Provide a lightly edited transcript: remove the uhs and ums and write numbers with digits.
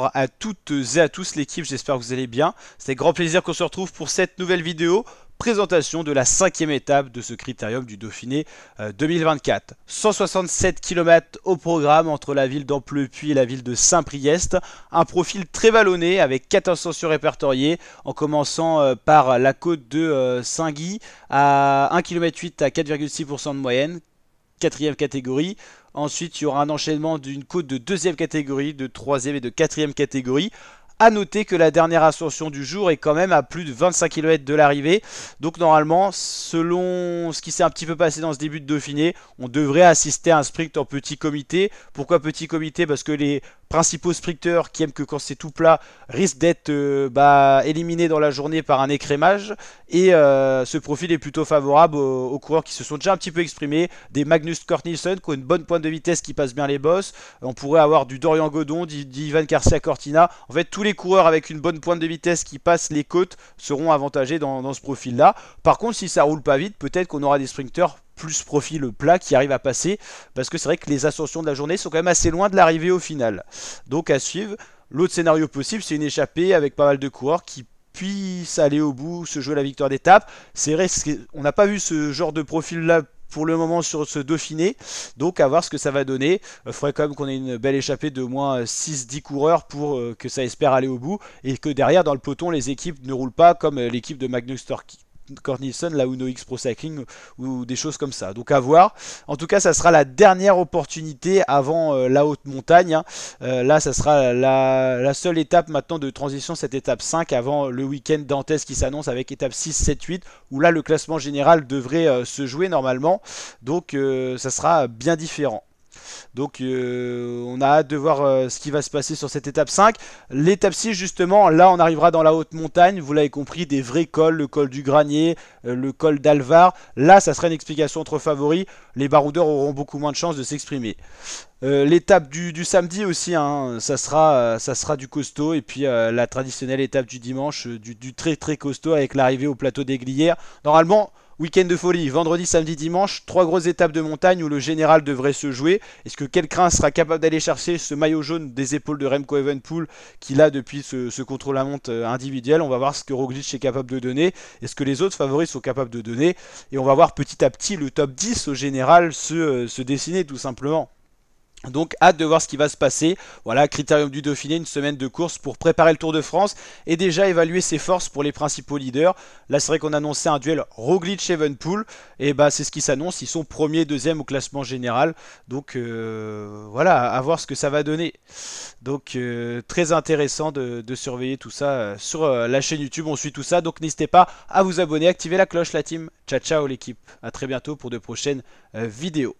Bonjour à toutes et à tous l'équipe, j'espère que vous allez bien. C'est avec grand plaisir qu'on se retrouve pour cette nouvelle vidéo. Présentation de la 5e étape de ce critérium du Dauphiné 2024. 167 km au programme entre la ville d'Amplepuis et la ville de Saint-Priest. Un profil très vallonné avec 4 ascensions répertoriées en commençant par la côte de Saint-Guy à 1,8 km à 4,6% de moyenne. 4e catégorie. Ensuite, il y aura un enchaînement d'une côte de 2e catégorie, de 3e et de 4e catégorie. A noter que la dernière ascension du jour est quand même à plus de 25 km de l'arrivée. Donc normalement, selon ce qui s'est un petit peu passé dans ce début de Dauphiné, on devrait assister à un sprint en petit comité. Pourquoi petit comité? Parce que les principaux sprinteurs qui aiment que quand c'est tout plat risquent d'être éliminés dans la journée par un écrémage. Et ce profil est plutôt favorable aux coureurs qui se sont déjà un petit peu exprimés. Des Magnus Cort Nielsen qui ont une bonne pointe de vitesse qui passe bien les bosses. On pourrait avoir du Dorian Godon, d'Ivan Garcia Cortina. En fait, tous les coureurs avec une bonne pointe de vitesse qui passent les côtes seront avantagés dans ce profil-là. Par contre, si ça roule pas vite, peut-être qu'on aura des sprinteurs plus profil plat qui arrivent à passer, parce que c'est vrai que les ascensions de la journée sont quand même assez loin de l'arrivée au final. Donc à suivre. L'autre scénario possible, c'est une échappée avec pas mal de coureurs qui puissent aller au bout, se jouer la victoire d'étape. C'est vrai qu'on n'a pas vu ce genre de profil-là pour le moment sur ce Dauphiné, donc à voir ce que ça va donner. Il faudrait quand même qu'on ait une belle échappée de moins 6-10 coureurs pour que ça espère aller au bout, et que derrière dans le peloton les équipes ne roulent pas comme l'équipe de Magnus Cort Nielsen, la Uno X Pro Cycling ou des choses comme ça. Donc à voir. En tout cas, ça sera la dernière opportunité avant la haute montagne. Là, ça sera la seule étape maintenant de transition, cette étape 5, avant le week-end d'Antès qui s'annonce avec étape 6, 7, 8, où là, le classement général devrait se jouer normalement. Donc ça sera bien différent. Donc on a hâte de voir ce qui va se passer sur cette étape 5. L'étape 6 justement, là on arrivera dans la haute montagne, vous l'avez compris, des vrais cols, le col du Granier, le col d'Alvar. Là ça sera une explication entre favoris, les baroudeurs auront beaucoup moins de chances de s'exprimer. L'étape du samedi aussi, hein, ça sera du costaud. Et puis la traditionnelle étape du dimanche, du très très costaud avec l'arrivée au plateau des Glières. Normalement, week-end de folie, vendredi, samedi, dimanche, 3 grosses étapes de montagne où le général devrait se jouer. Est-ce que quelqu'un sera capable d'aller chercher ce maillot jaune des épaules de Remco Evenepoel qu'il a depuis ce contrôle-la-montre individuel? On va voir ce que Roglic est capable de donner et ce que les autres favoris sont capables de donner. Et on va voir petit à petit le top 10 au général se dessiner tout simplement. Donc hâte de voir ce qui va se passer. Voilà, critérium du Dauphiné, une semaine de course pour préparer le Tour de France et déjà évaluer ses forces pour les principaux leaders. Là c'est vrai qu'on annonçait un duel Roglic-Evenepoel et bah c'est ce qui s'annonce, ils sont premier, deuxième au classement général. Donc voilà, à voir ce que ça va donner. Donc très intéressant de surveiller tout ça sur la chaîne YouTube, on suit tout ça. Donc n'hésitez pas à vous abonner, activer la cloche la team. Ciao ciao l'équipe, à très bientôt pour de prochaines vidéos.